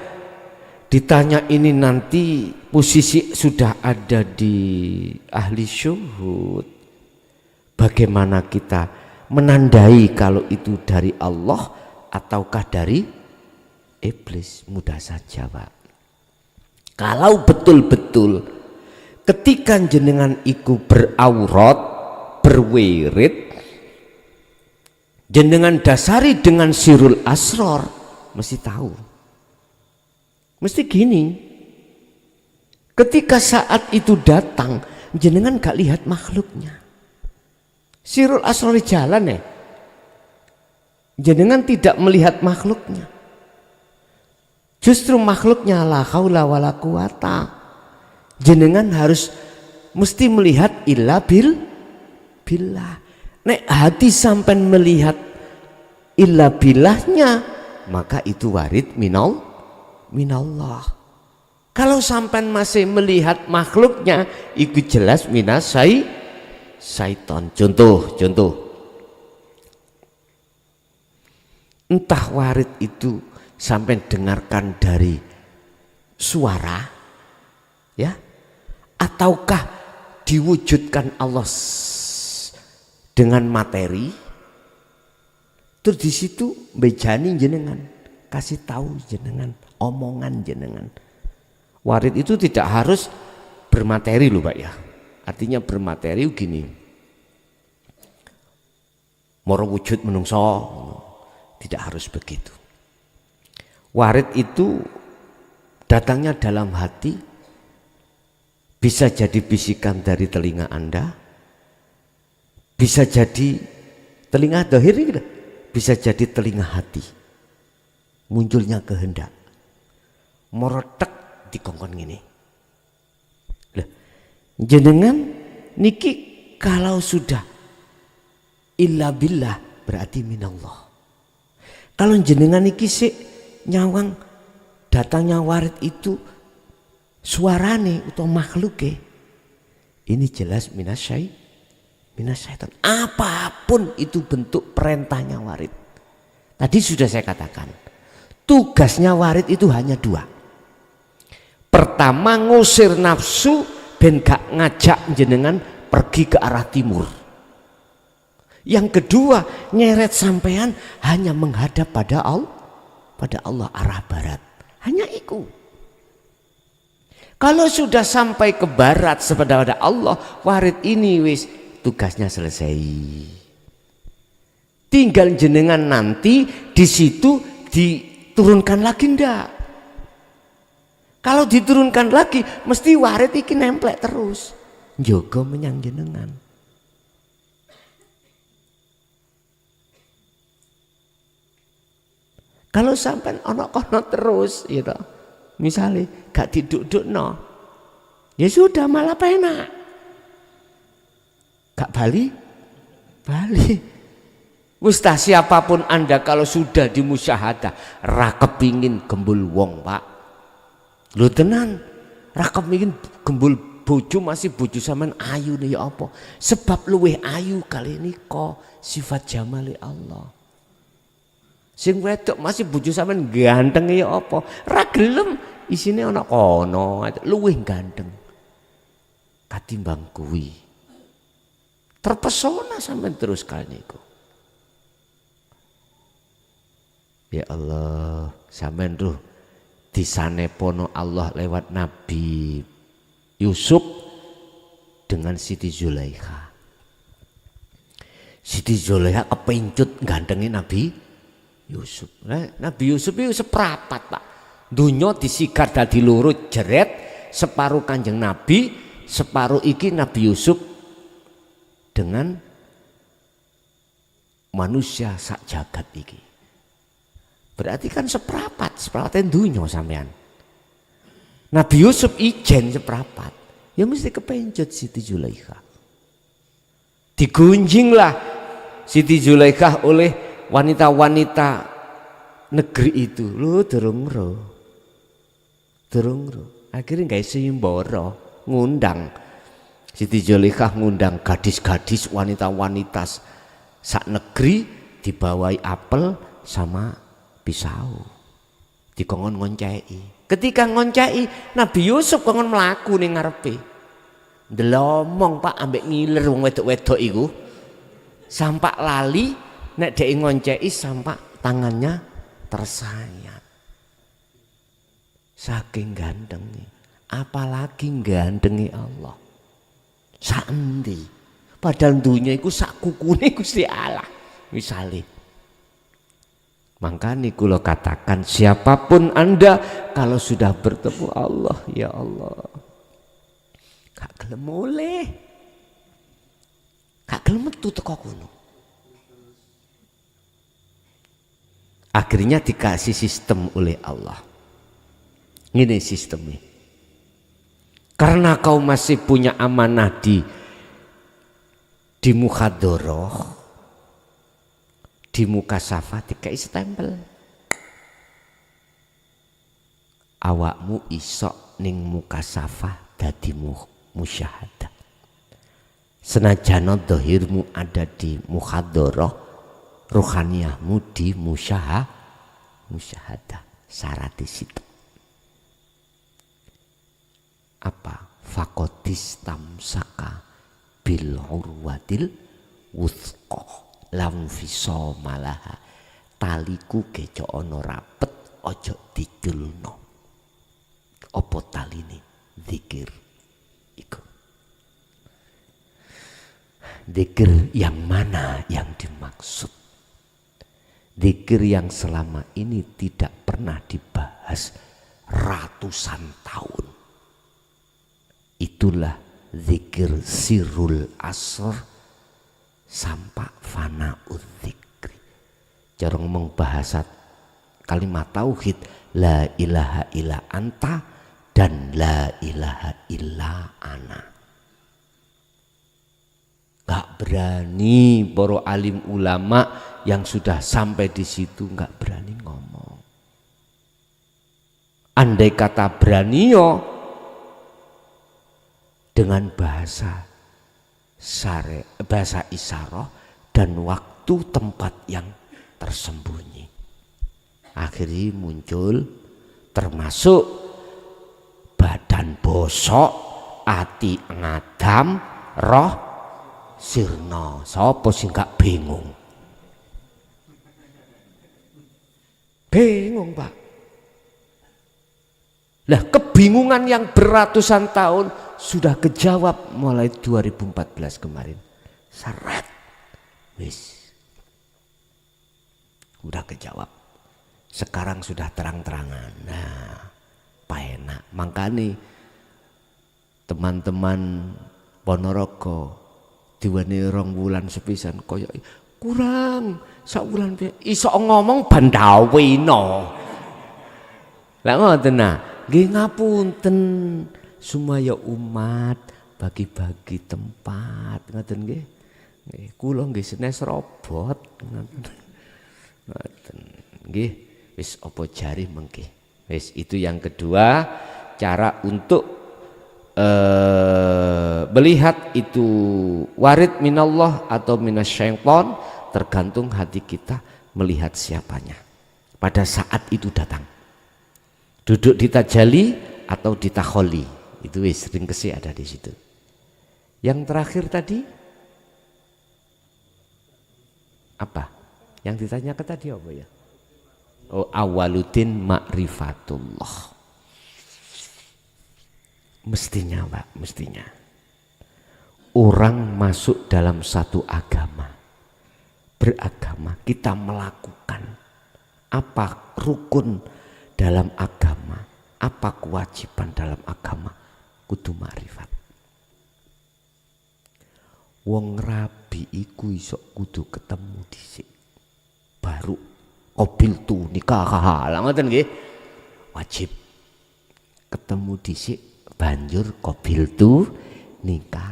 ditanya ini nanti posisi sudah ada di ahli syuhud, bagaimana kita menandai kalau itu dari Allah ataukah dari iblis? Mudah saja, Pak. Kalau betul-betul ketika jenengan iku beraurat, berwirid, jenengan dasari dengan sirul asrar, mesti tahu, mesti gini, ketika saat itu datang jenengan gak lihat makhluknya, sirul asrar jalan jenengan tidak melihat makhluknya, justru makhluknya la haula wala quwata, jenengan harus mesti melihat illa billah. Nek hati sampai melihat illa billahnya, maka itu warid minallah. Kalau sampai masih melihat makhluknya, itu jelas minas syaiton. Contoh, entah warid itu sampai dengarkan dari suara, ya, ataukah diwujudkan Allah dengan materi, terus di situ bejani jenengan, kasih tahu jenengan, omongan jenengan. Warid itu tidak harus bermateri loh Pak ya. Artinya bermateri gini, moro wujud menungso, tidak harus begitu. Warid itu datangnya dalam hati, bisa jadi bisikan dari telinga Anda, bisa jadi telinga dohir gitu, bisa jadi telinga hati, munculnya kehendak, morotek di kongkon gini. Lah, jenengan niki kalau sudah illa billah berarti minallah. Kalau jenengan niki sih nyawang datangnya warid itu suarane atau makhluknya, ini jelas minasyaitan. Apapun itu bentuk perintahnya warid. Tadi sudah saya katakan, tugasnya warid itu hanya dua. Pertama, ngusir nafsu ben gak ngajak jenengan pergi ke arah timur. Yang kedua, nyeret sampean hanya menghadap pada Allah arah barat. Hanya itu. Kalau sudah sampai ke barat kepada Allah, warid ini wis tugasnya selesai. Tinggal jenengan nanti di situ diturunkan lagi ndak. Kalau diturunkan lagi, mesti warid iki nemplek terus. Njogo menyang jenengan. Kalau sampai ono kono terus, gitu, misalnya gak diduk-dukno, ya sudah malah penak. Gak bali. Mustah siapapun Anda kalau sudah dimusyahadah, ra kepingin gembul wong Pak. Lho tenan, ra kepingin gembul bojo masih bojo sampean ayu nih ya apa? Sebab luweh ayu kali ini kok sifat jamali Allah. Sing wedok masih bojo sampean ganteng ya apa? Ra gelem isine ana kono, luwih ganteng. Katimbang kuwi. Terpesona sampean terus kali niku. Ya Allah, sampean tuh disanepono Allah lewat Nabi Yusuf dengan Siti Zulaikha. Siti Zulaikha kepencut gantengin Nabi Yusuf. Nabi Yusuf itu seprapat Pak. Dunya disigar dadi loro jeret, separuh Kanjeng Nabi, separuh iki Nabi Yusuf dengan manusia sak jagat iki. Berarti kan seprapat dunya sampean. Nabi Yusuf ijen seprapat. Ya mesti kepencut Siti Zulaikha. Digunjinglah Siti Zulaikha oleh wanita-wanita negeri itu. Lu durung ro. Akhirnya gak seimbara ngundang. Siti Zulaikha ngundang gadis-gadis, wanita-wanita sak negeri, dibawai apel sama pisau. Dikongkon ngoncai. Ketika ngoncai, Nabi Yusuf kongkon melaku ning ngarepe. Ndelomong Pak ambek ngiler wong wedok-wedok iku. Sampak lali nek dhek ngoncai sampak tangannya tersayat. Saking gantengnya, apalagi gandengi Allah. Saendi padahal dunia iku sak kukune Gusti Allah misale. Makanya kula katakan siapapun Anda kalau sudah bertemu Allah, ya Allah, gak gelem mulih, gak gelem metu teko kono. Akhirnya dikasih sistem oleh Allah. Ini sistemnya. Karena kau masih punya amanah di mukhadoroh, di mukasafah, dikai stempel. Awakmu isok ning mukasafah dadi musyahadah. Senajana dohirmu ada di mukhadoroh, rohaniyahmu di musyahadah. syahadah. Syarat di situ. Apa? Fakotis tamsaka bil urwatil wuthqa lam fisomalaha. Taliku kejo ono rapet ojo didulno. Opo taline? Zikir iku. Zikir yang mana yang dimaksud? Zikir yang selama ini tidak pernah dibahas ratusan tahun. Itulah zikir sirrul asr sampai fana'ud zikri. Cara ngomong bahasa kalimat tauhid la ilaha illa anta dan la ilaha illa ana. Gak berani para alim ulama yang sudah sampai di situ gak berani ngomong. Andai kata berani yo dengan bahasa bahasa isyarah dan waktu tempat yang tersembunyi. Akhirnya muncul termasuk badan bosok, ati ngadam, roh sirna. Sapa sing gak bingung? Bingung, Pak. Lah kebingungan yang beratusan tahun sudah kejawab mulai 2014 kemarin. Seret. Wis. Udah kejawab. Sekarang sudah terang-terangan. Nah, enak. Makanya teman-teman Ponorogo diweni 2 wulan sepisan koyo kurang sak wulan iso ngomong bandawino. Lah ngoten nah, nggih ngapunten sumaya umat bagi-bagi tempat ngoten nggih. Nggih kula nggih senes robot ngoten. Nggih wis apa jari mengke. Wis itu yang kedua cara untuk melihat itu warid minallah atau minasyaiton, tergantung hati kita melihat siapanya pada saat itu datang. Duduk di tajali atau di takholi, itu wis ringkesi ada di situ. Yang terakhir tadi apa? Yang ditanyakan tadi apa ya? Oh, awaludin ma'rifatullah. Mestinya Pak, mestinya orang masuk dalam satu agama, beragama, kita melakukan apa rukun dalam agama, apa kewajiban dalam agama, kudu ma'rifat. Wong rabi iku iso kudu ketemu dhisik baru qabil tu nikah ngoten nggih, wajib ketemu dhisik banjur qabil tu nikah.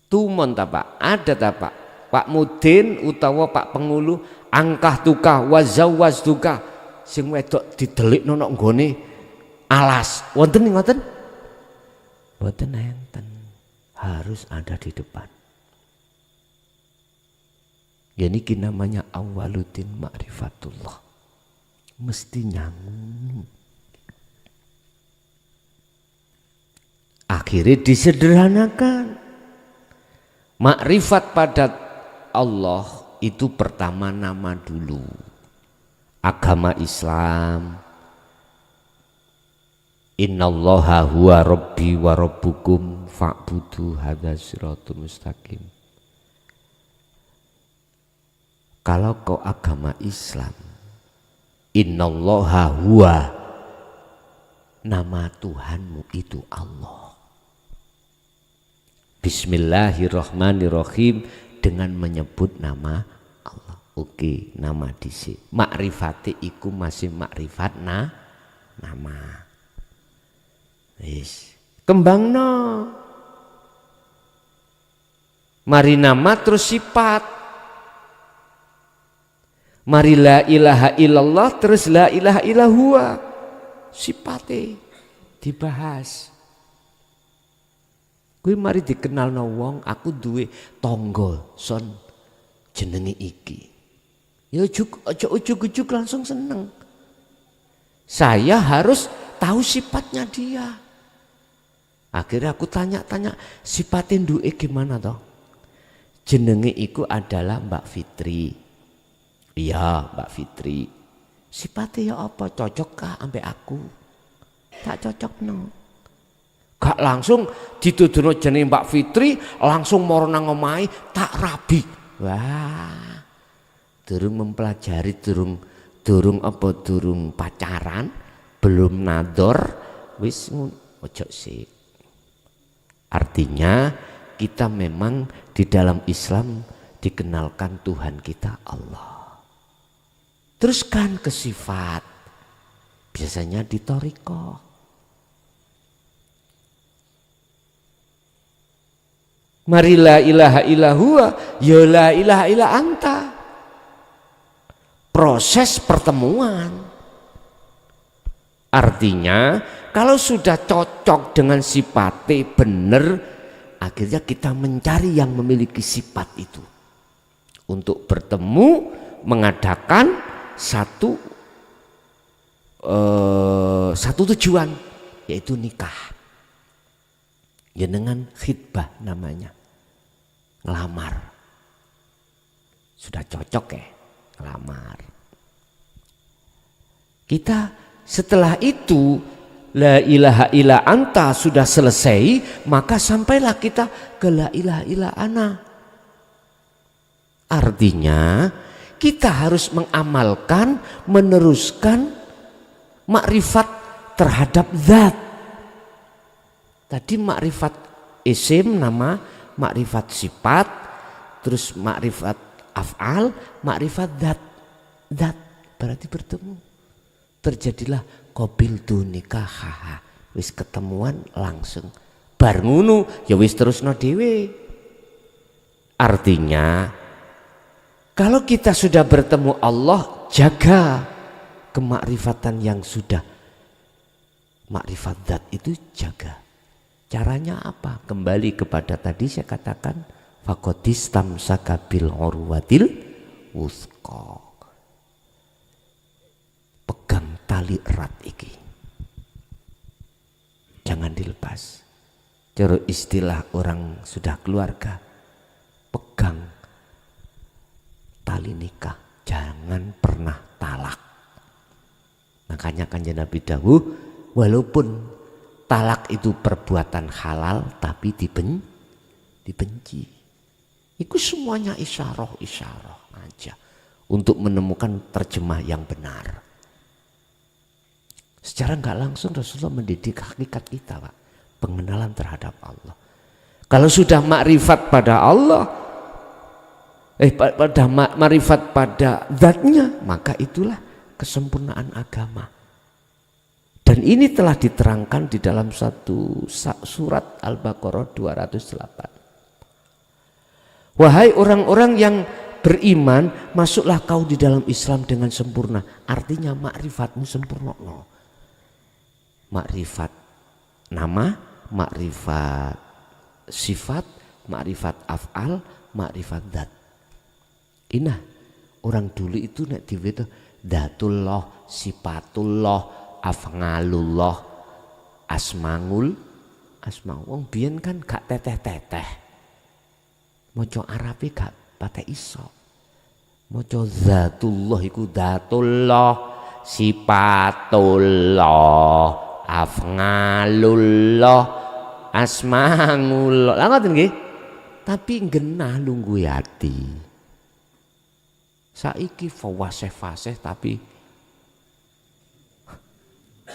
Tumon ta Pak, ada ta Pak, Pak Mudin utawa Pak Pengulu angkah tukah wazawaz tukah sing wedok didelikno nang nggone alas wonten ngoten? Mboten enten, harus ada di depan. Ya niki namanya awaludin ma'rifatullah. Mesti nyangun. Akhirnya disederhanakan. Makrifat pada Allah itu pertama nama dulu. Agama Islam. Innallaha huwa rabbi wa rabbukum fa'budu hadza siratul mustaqim. Kalau kau agama Islam, innallaha huwa, nama Tuhanmu itu Allah. Bismillahirrahmanirrahim, dengan menyebut nama Allah. Oke, nama dhisik. Makrifate iku masih makrifat nama. Wis, kembangno. Mari nama terus sifat. Mari la ilaha illallah terus la ilaha illahua. Sifate dibahas. Kuwi mari dikenalno wong, aku duwe tangga son jenenge iki. Ya ujuk-ujuk langsung seneng. Saya harus tahu sifatnya dia. Akhirnya aku tanya-tanya, sifat induke gimana toh? Jenenge iku adalah Mbak Fitri. Iya, Mbak Fitri. Sifatnya ya apa? Cocokkah ambek aku? Tak cocok no. Gak langsung dituduhno jenenge Mbak Fitri, langsung moro nang omahe tak rabi. Wah. Durung mempelajari, durung pacaran, belum nador, wis ojo sih. Artinya kita memang di dalam Islam dikenalkan Tuhan kita Allah. Teruskan ke sifat, biasanya di thariqah. Mari la ilaha illa huwa, ya la ilaha illa anta. Proses pertemuan. Artinya kalau sudah cocok dengan sifatnya benar, akhirnya kita mencari yang memiliki sifat itu untuk bertemu, mengadakan satu tujuan, yaitu nikah. Ya dengan khitbah namanya, ngelamar. Sudah cocok ya, ngelamar. Kita setelah itu la ilaha illa anta sudah selesai, maka sampailah kita ke la ilaha illa ana. Artinya kita harus mengamalkan, meneruskan makrifat terhadap zat. Tadi makrifat isim nama, makrifat sifat, terus makrifat af'al, makrifat zat. Zat berarti bertemu. Terjadilah qabiltu nikahaha, wis ketemuan langsung. Bar ngono ya wis terusno dhewe. Artinya kalau kita sudah bertemu Allah, jaga kemakrifatan yang sudah makrifat zat itu, jaga. Caranya apa? Kembali kepada tadi saya katakan faqadistamsaka bil urwatil wuthqa. Pegang tali erat iki, jangan dilepas. Cara istilah orang sudah keluarga, pegang tali nikah, jangan pernah talak. Makanya Kanjeng Nabi dawuh, walaupun talak itu perbuatan halal tapi dibenci. Itu semuanya isyarah aja untuk menemukan terjemah yang benar. Secara nggak langsung Rasulullah mendidik hakikat kita, Pak. Pengenalan terhadap Allah. Kalau sudah makrifat pada Allah, pada makrifat pada zatnya, maka itulah kesempurnaan agama. Dan ini telah diterangkan di dalam satu surat Al-Baqarah 208. Wahai orang-orang yang beriman, masuklah kau di dalam Islam dengan sempurna. Artinya makrifatmu sempurna. No. Makrifat nama, makrifat sifat, makrifat af'al, makrifat zat. Inah orang dulu itu nek dhewe itu dzatullah, sifatullah, af'alullah, asmaul. Wong biyen kan gak teteh-teteh. Maca Arabe gak patek iso. Maca dzatullah iku dzatullah, sifatullah, af'alullah, asmaul. Lah ngoten nggih. Tapi genah lungguh ati. Saiki fawasih-fasih tapi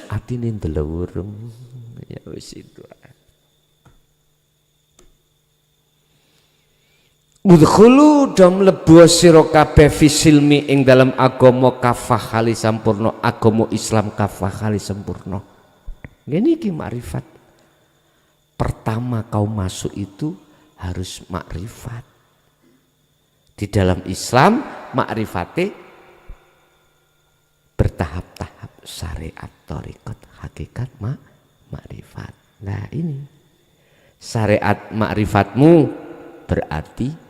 atine ndelurung. Ya wis itu. Udkhulu dam lebu sira kabeh fisilmi ing dalam agama kafah kali sampurna, agama Islam kafah kali sempurna. Ngene iki makrifat. Pertama kau masuk itu harus makrifat. Di dalam Islam makrifate bertahap-tahap, syariat, thariqat, hakikat, makrifat. Nah ini syariat makrifatmu berarti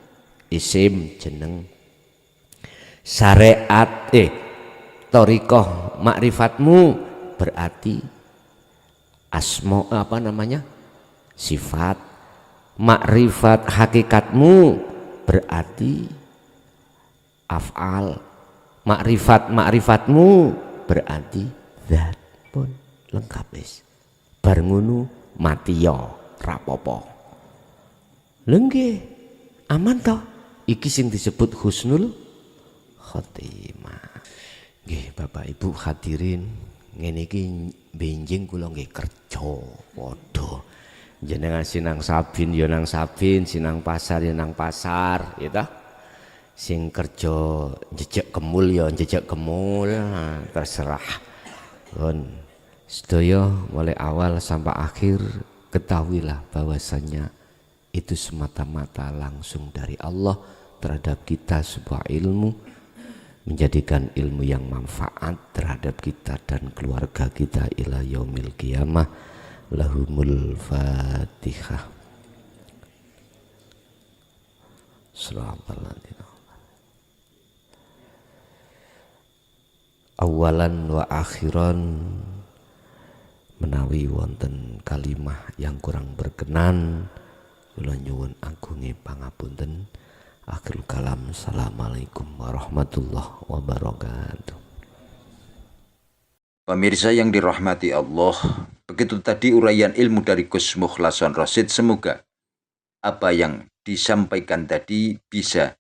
isim jeneng, Syariat thariqah makrifatmu berarti asma sifat. Makrifat hakikatmu berarti af'al. Makrifatmu berarti zat. Pun lengkap wis. Bar ngono mati ya rapopo. Lenggih aman toh? Iki sing disebut husnul khotimah. Nggih Bapak Ibu hadirin, ngene iki benjing kula nggih kerja padha. Jenengan sinang sabin ya nang sabin, sinang pasar ya nang pasar, ya toh. Sing kerja jejak kemul ya jejak kemul, terserah. Pun sedaya mulai awal sampai akhir ketahuilah bahwasanya itu semata-mata langsung dari Allah terhadap kita, sebuah ilmu, menjadikan ilmu yang manfaat terhadap kita dan keluarga kita ila yaumil qiyamah. Lahumul Fatihah. Awalan wa akhiran, menawi wonten kalimah yang kurang berkenan kula nyuwun agunge pangapunten. Akhirul kalam, assalamualaikum warahmatullahi wabarakatuh. Pemirsa yang dirahmati Allah, begitu tadi uraian ilmu dari Gus Mukhlason Rosyid. Semoga apa yang disampaikan tadi bisa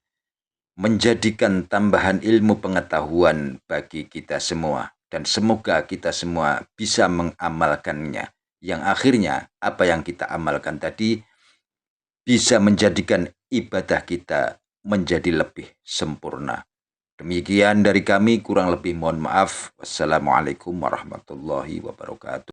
menjadikan tambahan ilmu pengetahuan bagi kita semua. Dan semoga kita semua bisa mengamalkannya. Yang akhirnya apa yang kita amalkan tadi bisa menjadikan ibadah kita menjadi lebih sempurna. Demikian dari kami, kurang lebih mohon maaf. Wassalamualaikum warahmatullahi wabarakatuh.